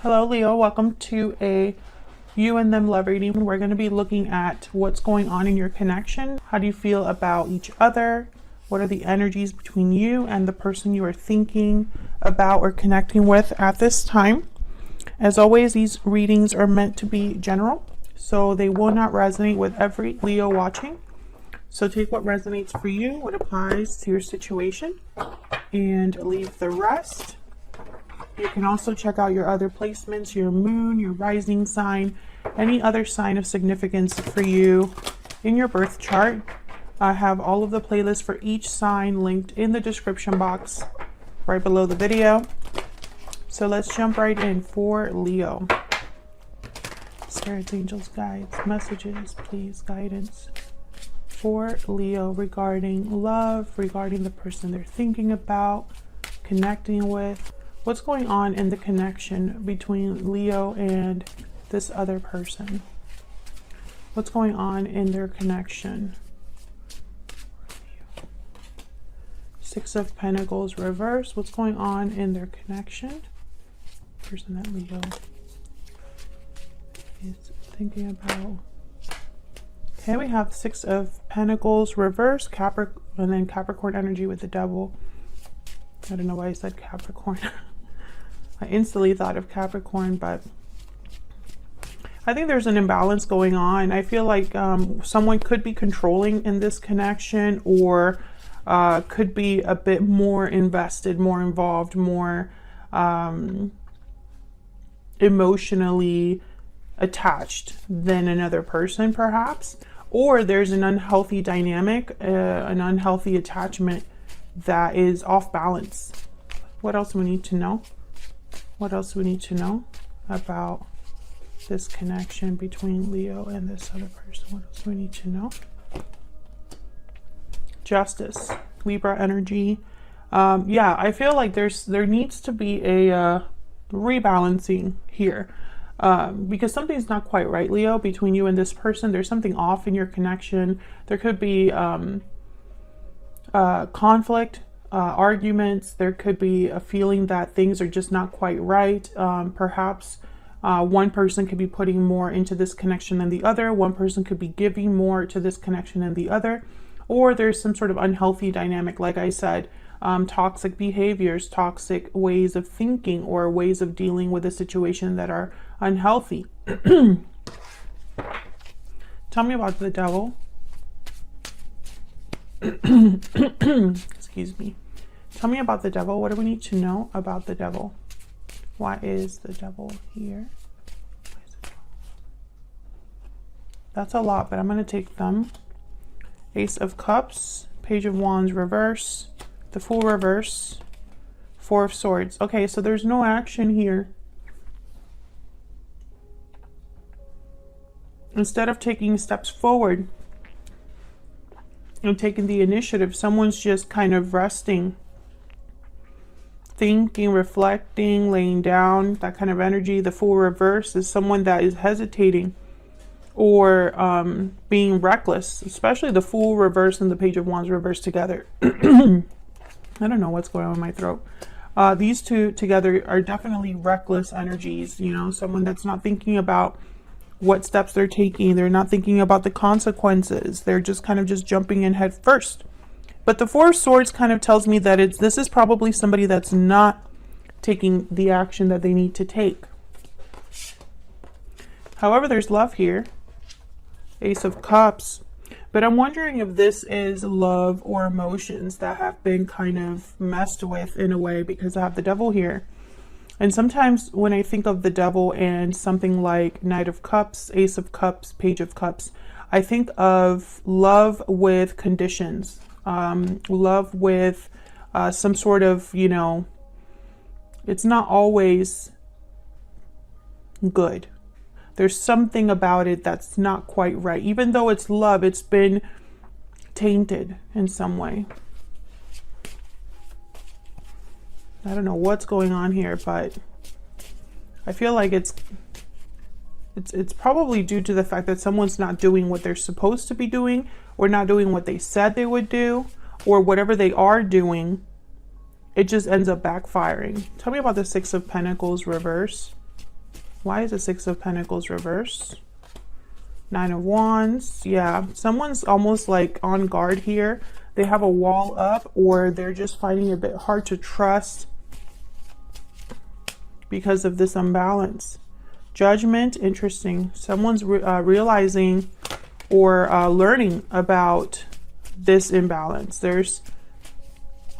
Hello, Leo. Welcome to a you and them love reading. We're going to be looking at what's going on in your connection. How do you feel about each other? What are the energies between you and the person you are thinking about or connecting with at this time? As always, these readings are meant to be general, so they will not resonate with every Leo watching. So take what resonates for you, what applies to your situation, and leave the rest. You can also check out your other placements, your moon, your rising sign, any other sign of significance for you in your birth chart. I have all of the playlists for each sign linked in the description box right below the video. So let's jump right in for Leo. Spirits, angels, guides, messages, please, guidance for Leo regarding love, regarding the person they're thinking about, connecting with. What's going on in the connection between Leo and this other person? What's going on in their connection? Six of Pentacles reverse. What's going on in their connection? Person that Leo is thinking about. Okay, we have Six of Pentacles reverse, Capricorn, and then Capricorn energy with the Devil. I don't know why I said Capricorn. I instantly thought of Capricorn, but I think there's an imbalance going on. I feel like someone could be controlling in this connection, or could be a bit more invested, more involved, more emotionally attached than another person, perhaps. Or there's an unhealthy dynamic, an unhealthy attachment that is off balance. What else do we need to know? What else do we need to know about this connection between Leo and this other person? What else do we need to know? Justice, Libra energy. Yeah, I feel like there needs to be a rebalancing here, because something's not quite right, Leo, between you and this person. There's something off in your connection. There could be conflict, arguments. There could be a feeling that things are just not quite right. Perhaps one person could be putting more into this connection than the other. One person could be giving more to this connection than the other. Or there's some sort of unhealthy dynamic, like I said, toxic behaviors, toxic ways of thinking, or ways of dealing with a situation that are unhealthy. Tell me about the Devil. Excuse me. Tell me about the Devil. What do we need to know about the Devil? Why is the Devil here? That's a lot, but I'm going to take them. Ace of Cups, Page of Wands reverse, the Fool reverse, Four of Swords. Okay, so there's no action here. Instead of taking steps forward and taking the initiative, someone's just kind of resting, thinking, reflecting, laying down, that kind of energy. The Fool reverse is someone that is hesitating or being reckless, especially the Fool reverse and the Page of Wands reverse together. I don't know what's going on in my throat. These two together are definitely reckless energies, you know, someone that's not thinking about what steps they're taking. They're not thinking about the consequences. They're just kind of just jumping in head first. But the Four of Swords kind of tells me that this is probably somebody that's not taking the action that they need to take. However, there's love here. Ace of Cups. But I'm wondering if this is love or emotions that have been kind of messed with in a way, because I have the Devil here. And sometimes when I think of the Devil and something like Knight of Cups, Ace of Cups, Page of Cups, I think of love with conditions, love with some sort of, you know, it's not always good. There's something about it that's not quite right. Even though it's love, it's been tainted in some way. I don't know what's going on here, but I feel like it's probably due to the fact that someone's not doing what they're supposed to be doing, or not doing what they said they would do, or whatever they are doing, it just ends up backfiring. Tell me about the Six of Pentacles reverse. Why is the Six of Pentacles reversed? Nine of Wands. Yeah, someone's almost like on guard here. They have a wall up, or they're just finding it a bit hard to trust because of this imbalance. Judgment, interesting. Someone's realizing or learning about this imbalance. There's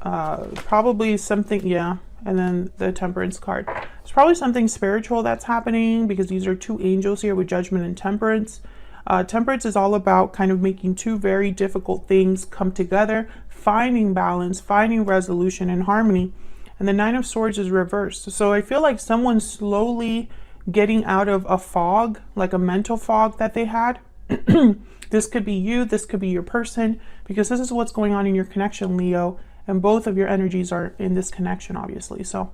probably something, yeah. And then the Temperance card. It's probably something spiritual that's happening, because these are two angels here with Judgment and Temperance. Temperance is all about kind of making two very difficult things come together, finding balance, finding resolution and harmony. And the Nine of Swords is reversed. So I feel like someone's slowly getting out of a fog, like a mental fog that they had. This could be you, this could be your person, because this is what's going on in your connection, Leo. And both of your energies are in this connection, obviously. So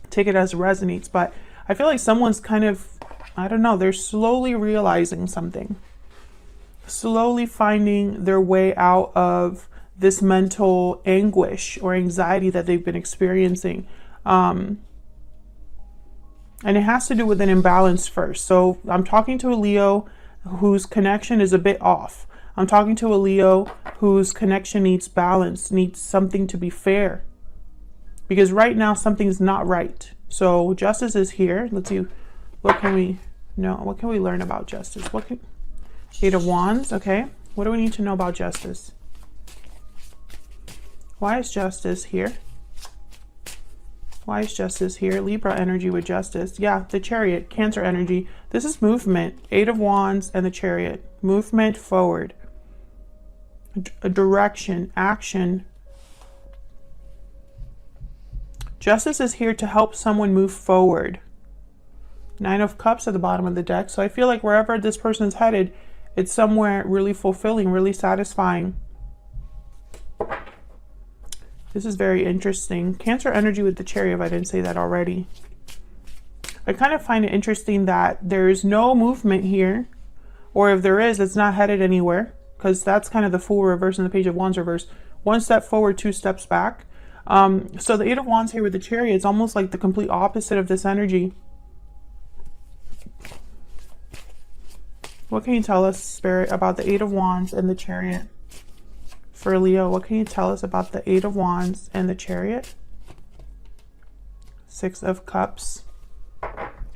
take it as it resonates. But I feel like someone's kind of, I don't know, they're slowly realizing something. Slowly finding their way out of this mental anguish or anxiety that they've been experiencing. And it has to do with an imbalance first. So I'm talking to a Leo whose connection is a bit off. I'm talking to a Leo whose connection needs balance, needs something to be fair. Because right now something's not right. So Justice is here. Let's see, what can we know? What can we learn about Justice? Eight of Wands, okay. What do we need to know about Justice? Why is Justice here? Why is Justice here? Libra energy with Justice. Yeah, the Chariot, Cancer energy. This is movement. Eight of Wands and the Chariot. Movement forward. A direction, action. Justice is here to help someone move forward. Nine of Cups at the bottom of the deck. So I feel like wherever this person's headed, it's somewhere really fulfilling, really satisfying. This is very interesting. Cancer energy with the Chariot, if I didn't say that already. I kind of find it interesting that there's no movement here, or if there is, it's not headed anywhere, because that's kind of the Fool reverse and the Page of Wands reverse. One step forward, two steps back. So the Eight of Wands here with the Chariot is almost like the complete opposite of this energy. What can you tell us, Spirit, about the Eight of Wands and the Chariot? For Leo, what can you tell us about the Eight of Wands and the Chariot? Six of Cups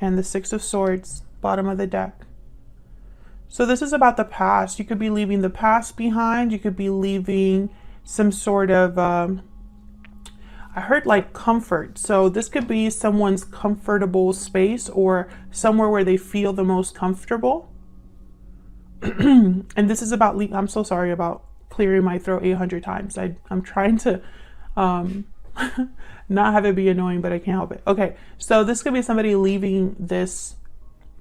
and the Six of Swords, bottom of the deck. So this is about the past. You could be leaving the past behind. You could be leaving some sort of, I heard like comfort. So this could be someone's comfortable space, or somewhere where they feel the most comfortable. And this is about, I'm so sorry about clearing my throat 800 times. I'm trying to not have it be annoying, but I can't help it. Okay, so this could be somebody leaving this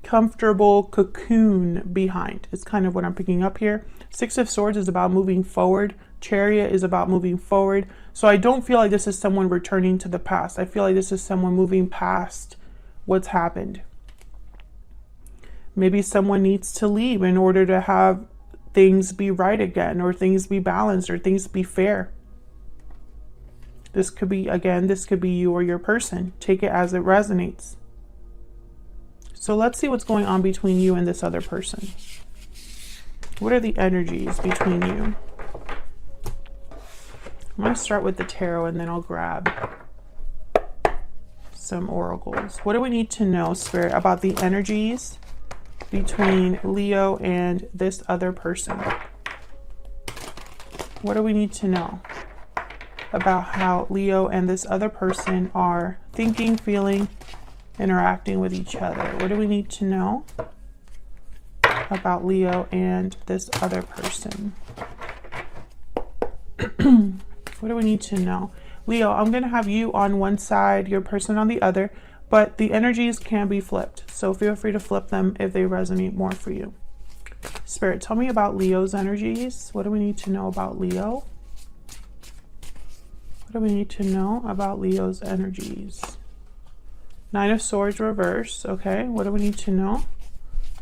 comfortable cocoon behind. It's kind of what I'm picking up here. Six of Swords is about moving forward. Chariot is about moving forward. So I don't feel like this is someone returning to the past. I feel like this is someone moving past what's happened. Maybe someone needs to leave in order to have things be right again, or things be balanced, or things be fair. This could be, again, this could be you or your person. Take it as it resonates. So let's see what's going on between you and this other person. What are the energies between you? I'm going to start with the tarot, and then I'll grab some oracles. What do we need to know, Spirit, about the energies between Leo and this other person? What do we need to know about how Leo and this other person are thinking, feeling, interacting with each other? What do we need to know about Leo and this other person? What do we need to know? Leo, I'm going to have you on one side, your person on the other, but the energies can be flipped. So feel free to flip them if they resonate more for you. Spirit, tell me about Leo's energies. What do we need to know about Leo? What do we need to know about Leo's energies? Nine of Swords reverse. Okay, what do we need to know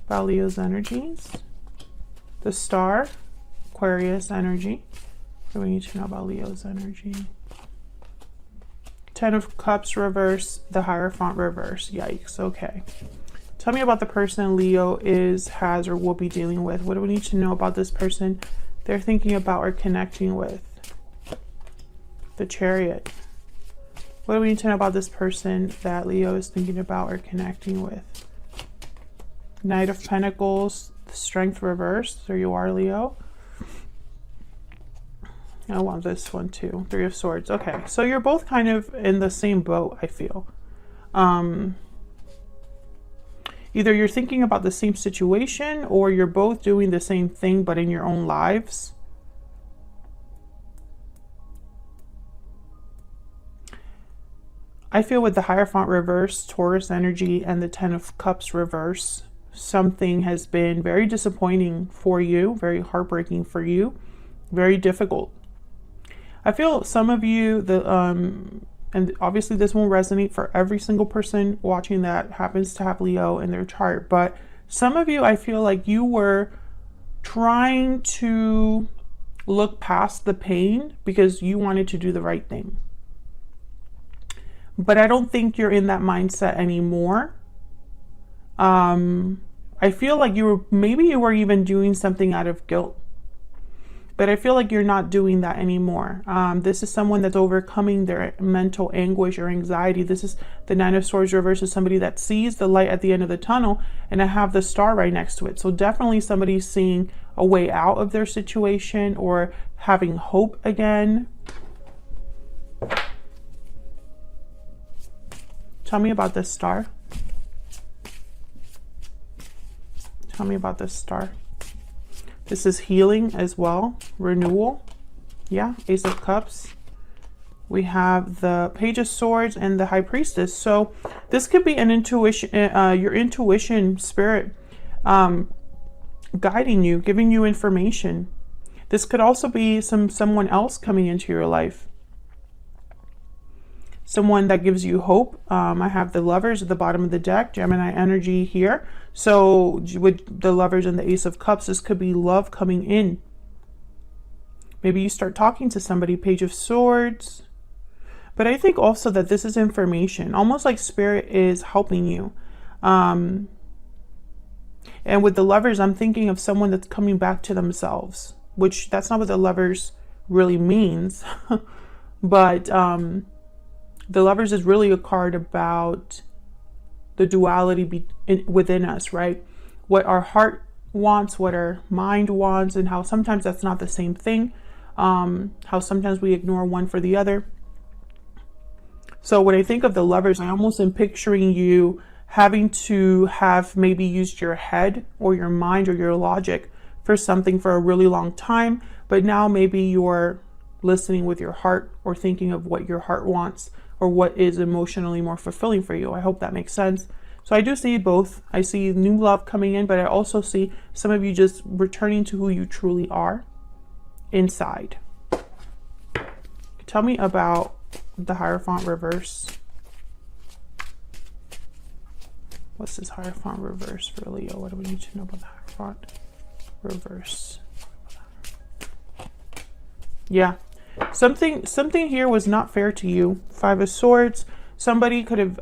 about Leo's energies? The Star, Aquarius energy. What do we need to know about Leo's energy? Ten of Cups reverse, the Hierophant reverse. Yikes, okay. Tell me about the person Leo has, or will be dealing with. What do we need to know about this person they're thinking about or connecting with? The Chariot. What do we need to know about this person that Leo is thinking about or connecting with? Knight of Pentacles, Strength reversed. There you are, Leo. I want this one too. Three of Swords. Okay, so you're both kind of in the same boat, I feel. Either you're thinking about the same situation, or you're both doing the same thing but in your own lives. I feel with the Hierophant reverse, Taurus energy, and the Ten of Cups reverse, something has been very disappointing for you, very heartbreaking for you, very difficult. I feel some of you, and obviously this won't resonate for every single person watching that happens to have Leo in their chart, but some of you, I feel like you were trying to look past the pain because you wanted to do the right thing. But I don't think you're in that mindset anymore. I feel like maybe you were even doing something out of guilt. But I feel like you're not doing that anymore. This is someone that's overcoming their mental anguish or anxiety. This is the Nine of Swords reverse, is somebody that sees the light at the end of the tunnel, and I have the star right next to it. So definitely somebody seeing a way out of their situation or having hope again. Tell me about this star. Tell me about this star. This is healing as well, renewal. Yeah, Ace of Cups. We have the Page of Swords and the High Priestess. So this could be an intuition, your intuition spirit guiding you, giving you information. This could also be someone else coming into your life. Someone that gives you hope. I have the Lovers at the bottom of the deck, Gemini energy here. So with the Lovers and the Ace of Cups, this could be love coming in. Maybe you start talking to somebody, Page of Swords. But I think also that this is information, almost like Spirit is helping you. And with the Lovers, I'm thinking of someone that's coming back to themselves, which that's not what the Lovers really means. But the Lovers is really a card about the duality within us, right? What our heart wants, what our mind wants, and how sometimes that's not the same thing. How sometimes we ignore one for the other. So when I think of the Lovers, I almost am picturing you having to have maybe used your head or your mind or your logic for something for a really long time, but now maybe you're listening with your heart or thinking of what your heart wants or what is emotionally more fulfilling for you. I hope that makes sense. So I do see both. I see new love coming in, but I also see some of you just returning to who you truly are inside. Tell me about the Hierophant reverse. What's this Hierophant reverse for Leo? What do we need to know about the Hierophant reverse? Yeah. Something here was not fair to you. Five of Swords. Somebody could have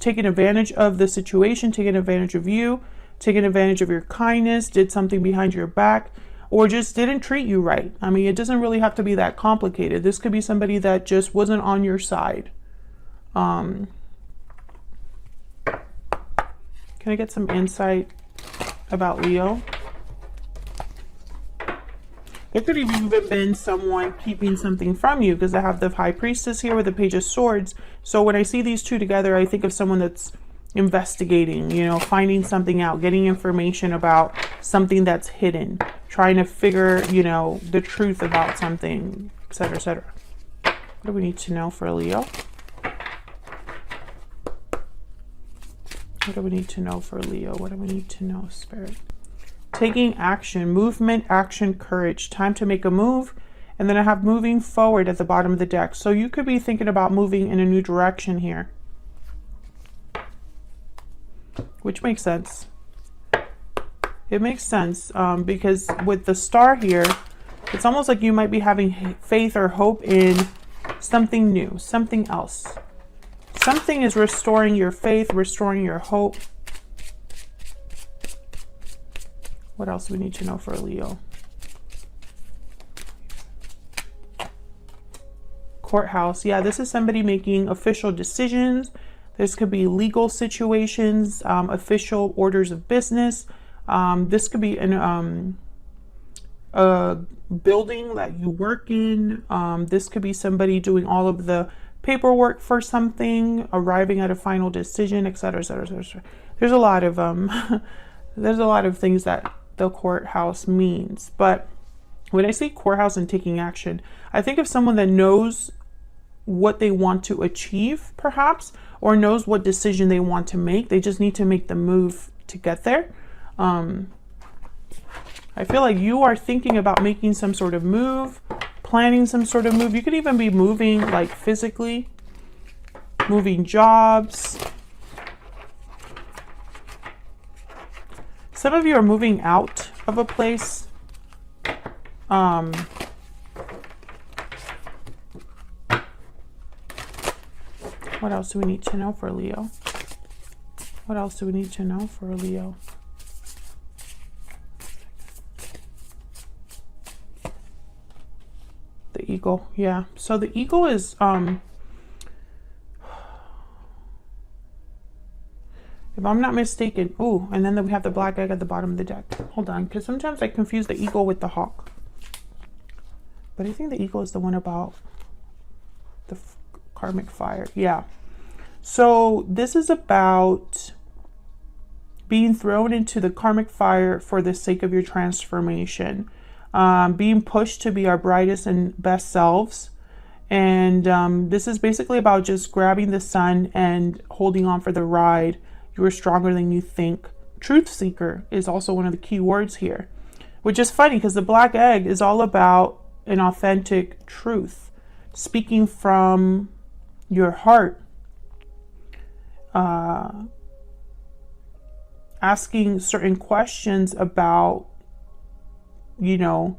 taken advantage of the situation, taken advantage of you, taken advantage of your kindness, did something behind your back, or just didn't treat you right. I mean, it doesn't really have to be that complicated. This could be somebody that just wasn't on your side. Can I get some insight about Leo? There could have even been someone keeping something from you, because I have the High Priestess here with the Page of Swords. So when I see these two together, I think of someone that's investigating, you know, finding something out, getting information about something that's hidden, trying to figure, you know, the truth about something, etc., etc. What do we need to know for Leo? What do we need to know for Leo? What do we need to know, Spirit? Taking action, movement, action, courage. Time to make a move. And then I have moving forward at the bottom of the deck. So you could be thinking about moving in a new direction here, which makes sense. It makes sense because with the star here, it's almost like you might be having faith or hope in something new, something else, Something is restoring your faith, restoring your hope. What else do we need to know for Leo? Courthouse. Yeah, this is somebody making official decisions. This could be legal situations, official orders of business. This could be a building that you work in. This could be somebody doing all of the paperwork for something, arriving at a final decision, etc., etc., etc. There's a lot of there's a lot of things that the courthouse means. But when I say courthouse and taking action, I think of someone that knows what they want to achieve, perhaps, or knows what decision they want to make. They just need to make the move to get there. I feel like you are thinking about making some sort of move, planning some sort of move. You could even be moving, like physically, moving jobs. Some of you are moving out of a place. What else do we need to know for Leo? What else do we need to know for Leo? The eagle. Yeah. So the eagle is if I'm not mistaken. Oh, and then we have the black egg at the bottom of the deck. Hold on, because sometimes I confuse the eagle with the hawk. But I think the eagle is the one about the karmic fire. Yeah. So this is about being thrown into the karmic fire for the sake of your transformation. Being pushed to be our brightest and best selves. And this is basically about just grabbing the sun and holding on for the ride. You are stronger than you think. Truth seeker is also one of the key words here, which is funny because the black egg is all about an authentic truth, speaking from your heart, asking certain questions about, you know,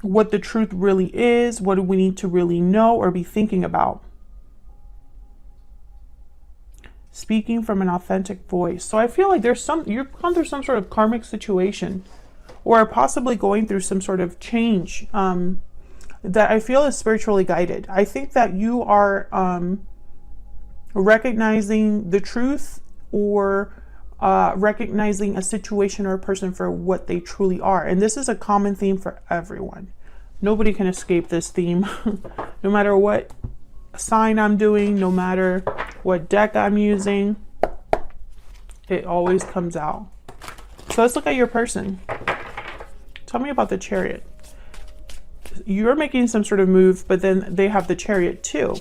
what the truth really is. What do we need to really know or be thinking about? Speaking from an authentic voice. So I feel like you've gone through some sort of karmic situation, or possibly going through some sort of change that I feel is spiritually guided. I think that you are recognizing the truth, or recognizing a situation or a person for what they truly are. And this is a common theme for everyone. Nobody can escape this theme. No matter what sign I'm doing, no matter what deck I'm using, it always comes out. So let's look at your person. Tell me about the Chariot. You're making some sort of move, but then they have the Chariot too.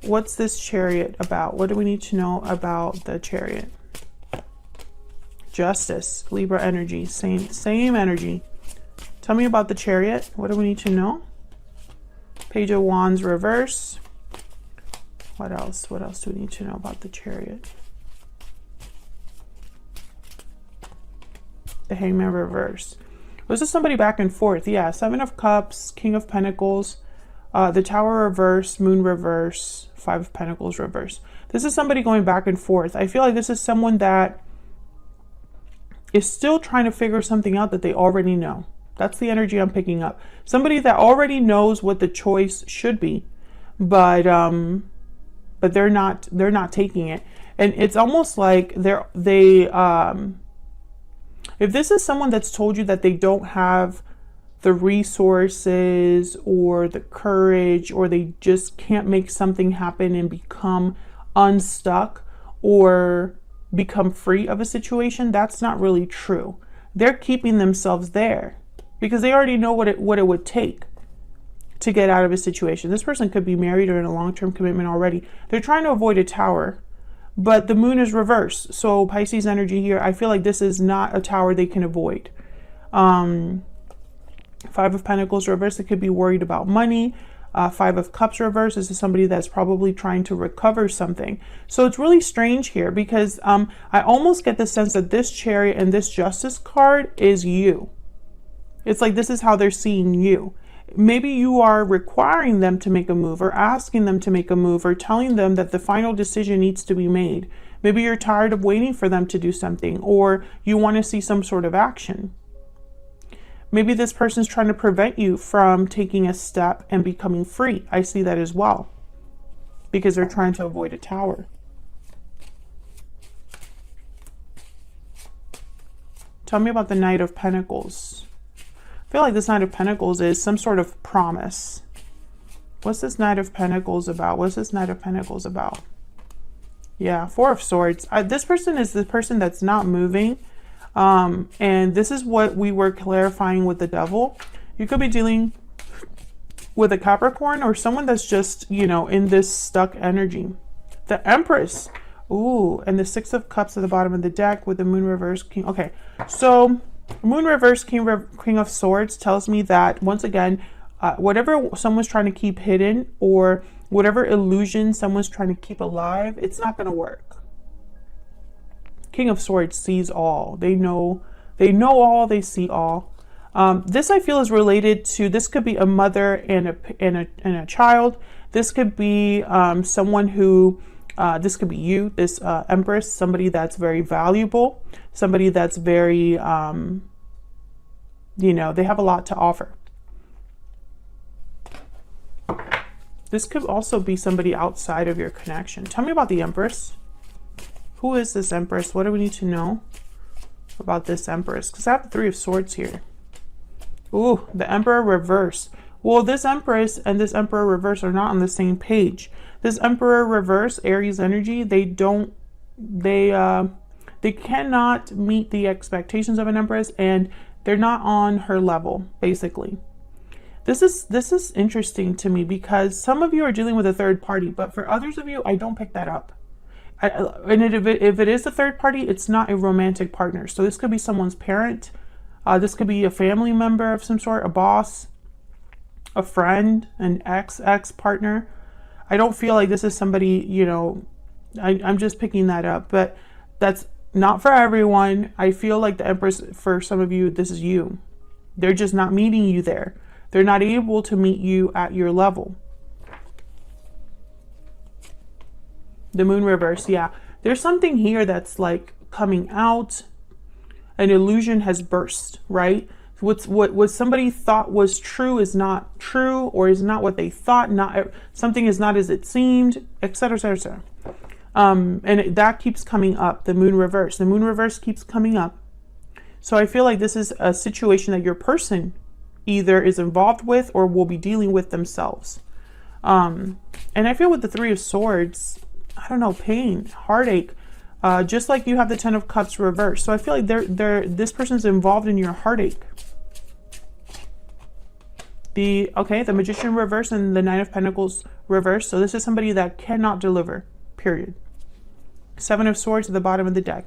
What's this Chariot about? What do we need to know about the Chariot? Justice, Libra energy, same energy. Tell me about the Chariot. What do we need to know? Page of Wands reverse. What else? What else do we need to know about the Chariot? The Hangman reverse. This is somebody back and forth. Yeah, Seven of Cups, King of Pentacles, the Tower reverse, Moon reverse, Five of Pentacles reverse. This is somebody going back and forth. I feel like this is someone that is still trying to figure something out that they already know. That's the energy I'm picking up. Somebody that already knows what the choice should be, but they're not taking it. And it's almost like if this is someone that's told you that they don't have the resources or the courage, or they just can't make something happen and become unstuck or become free of a situation, that's not really true. They're keeping themselves there because they already know what it would take to get out of a situation. This person could be married or in a long-term commitment already. They're trying to avoid a tower, but the moon is reversed. So Pisces energy here, I feel like this is not a tower they can avoid. Five of Pentacles reverse, they could be worried about money. Five of Cups reverse, this is somebody that's probably trying to recover something. So it's really strange here because I almost get the sense that this Chariot and this Justice card is you. It's like this is how they're seeing you. maybe you are requiring them to make a move, or asking them to make a move, or telling them that the final decision needs to be made. Maybe you're tired of waiting for them to do something, or you want to see some sort of action. Maybe this person's trying to prevent you from taking a step and becoming free. I see that as well, because they're trying to avoid a tower. Tell me about the Knight of Pentacles. I feel like this Knight of Pentacles is some sort of promise. What's this Knight of Pentacles about? What's this Knight of Pentacles about? Yeah, Four of Swords. This person is the person that's not moving. And this is what we were clarifying with the Devil. You could be dealing with a Capricorn, or someone that's just, you know, in this stuck energy. The Empress. Ooh, and the Six of Cups at the bottom of the deck with the Moon reverse, King. Okay, so Moon reverse, King of Swords tells me that, once again, whatever someone's trying to keep hidden, or whatever illusion someone's trying to keep alive, it's not going to work. King of Swords sees all. They know all, they see all. This, I feel, is related to, this could be a mother and a child. This could be someone who, this could be you, this Empress, somebody that's very valuable, somebody that's very, you know, they have a lot to offer. This could also be somebody outside of your connection. Tell me about the Empress. Who is this Empress? What do we need to know about this Empress? Because I have the Three of Swords here. Ooh, the Emperor reverse. Well, this Empress and this Emperor reverse are not on the same page. This Emperor reverse, Aries energy, they cannot meet the expectations of an Empress, and they're not on her level, basically. This is interesting to me, because some of you are dealing with a third party, but for others of you, I don't pick that up. And if it is a third party, it's not a romantic partner. So this could be someone's parent. This could be a family member of some sort, a boss, a friend, an ex partner. I don't feel like this is somebody, you know, I'm just picking that up, but that's not for everyone. I feel like the Empress, for some of you, this is you. They're just not meeting you there. They're not able to meet you at your level. The Moon reverse, yeah. There's something here that's like coming out. An illusion has burst, right? What somebody thought was true is not true, or is not what they thought. Something is not as it seemed, etc., etc., and that keeps coming up. The Moon reverse. The Moon reverse keeps coming up. So I feel like this is a situation that your person either is involved with or will be dealing with themselves. And I feel with the Three of Swords, I don't know, pain, heartache, just like you have the Ten of Cups reversed. So I feel like this person's involved in your heartache. The Magician reverse and the Nine of Pentacles reverse. So this is somebody that cannot deliver, period. Seven of Swords at the bottom of the deck.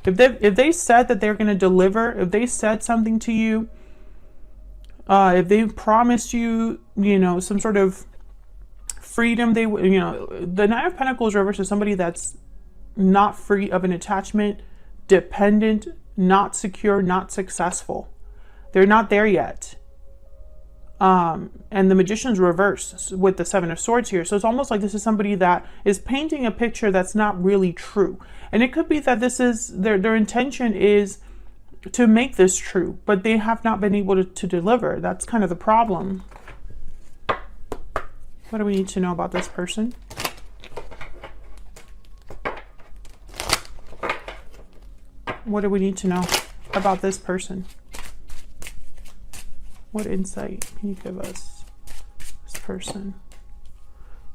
If they said that they're going to deliver, if they said something to you, if they promised you, you know, some sort of freedom, the Nine of Pentacles reverse is somebody that's not free of an attachment, dependent, not secure, not successful. They're not there yet. And the Magician's reverse with the Seven of Swords here. So it's almost like this is somebody that is painting a picture that's not really true. And it could be that this is their intention is to make this true, but they have not been able to deliver. That's kind of the problem. What do we need to know about this person? What do we need to know about this person? What insight can you give us? This person.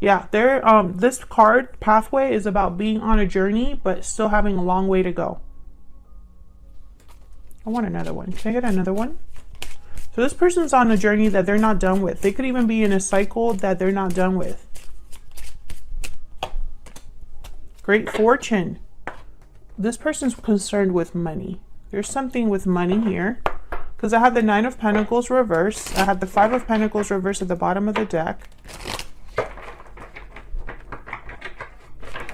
Yeah, this card, Pathway, is about being on a journey, but still having a long way to go. I want another one. Can I get another one? So this person's on a journey that they're not done with. They could even be in a cycle that they're not done with. Great Fortune. This person's concerned with money. There's something with money here. Because I have the Nine of Pentacles reverse. I have the Five of Pentacles reverse at the bottom of the deck.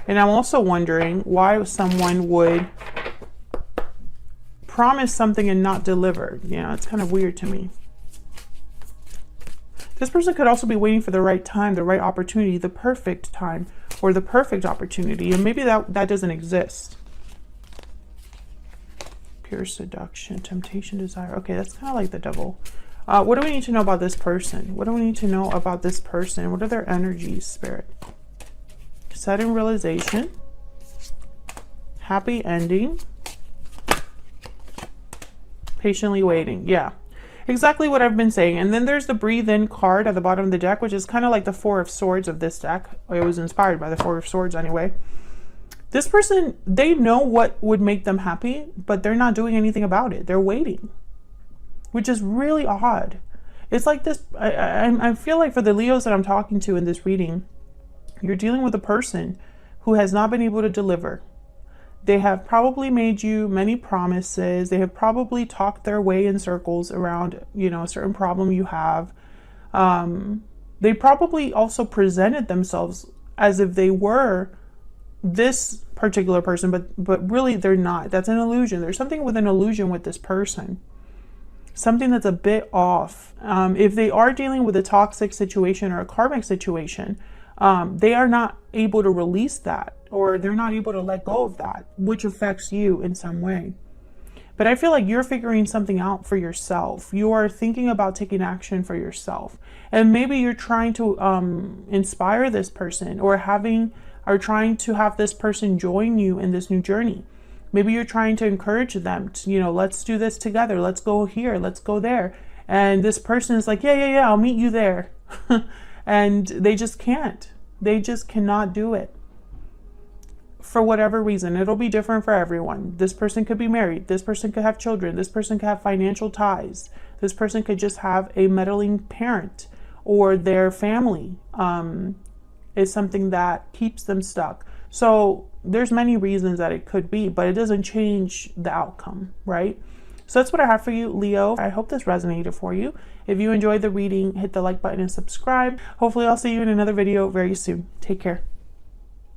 And I'm also wondering why someone would promise something and not deliver. Yeah, it's kind of weird to me. This person could also be waiting for the right time, the right opportunity, the perfect time, or the perfect opportunity. And maybe that doesn't exist. Pure seduction, temptation, desire. Okay, that's kind of like the devil. What do we need to know about this person? What do we need to know about this person? What are their energies, Spirit? Sudden realization. Happy ending. Patiently waiting. Yeah. Exactly what I've been saying. And then there's the breathe in card at the bottom of the deck, which is kind of like the Four of Swords of this deck. It was inspired by the Four of Swords anyway. This person, they know what would make them happy, but they're not doing anything about it. They're waiting, which is really odd. It's like this, I feel like for the Leos that I'm talking to in this reading, you're dealing with a person who has not been able to deliver. They have probably made you many promises. They have probably talked their way in circles around, you know, a certain problem you have. They probably also presented themselves as if they were this particular person, but really they're not. That's an illusion. There's something with an illusion with this person. Something that's a bit off. If they are dealing with a toxic situation or a karmic situation, they are not able to release that, or they're not able to let go of that, which affects you in some way. But I feel like you're figuring something out for yourself. You are thinking about taking action for yourself. And maybe you're trying to inspire this person, or trying to have this person join you in this new journey. Maybe you're trying to encourage them to, you know, let's do this together. Let's go here. Let's go there. And this person is like, yeah, I'll meet you there. And they just can't. They just cannot do it. For whatever reason, it'll be different for everyone. This person could be married. This person could have children. This person could have financial ties. This person could just have a meddling parent, or their family is something that keeps them stuck. So there's many reasons that it could be, but it doesn't change the outcome, right? So that's what I have for you, Leo. I hope this resonated for you. If you enjoyed the reading, hit the like button and subscribe. Hopefully I'll see you in another video very soon. Take care.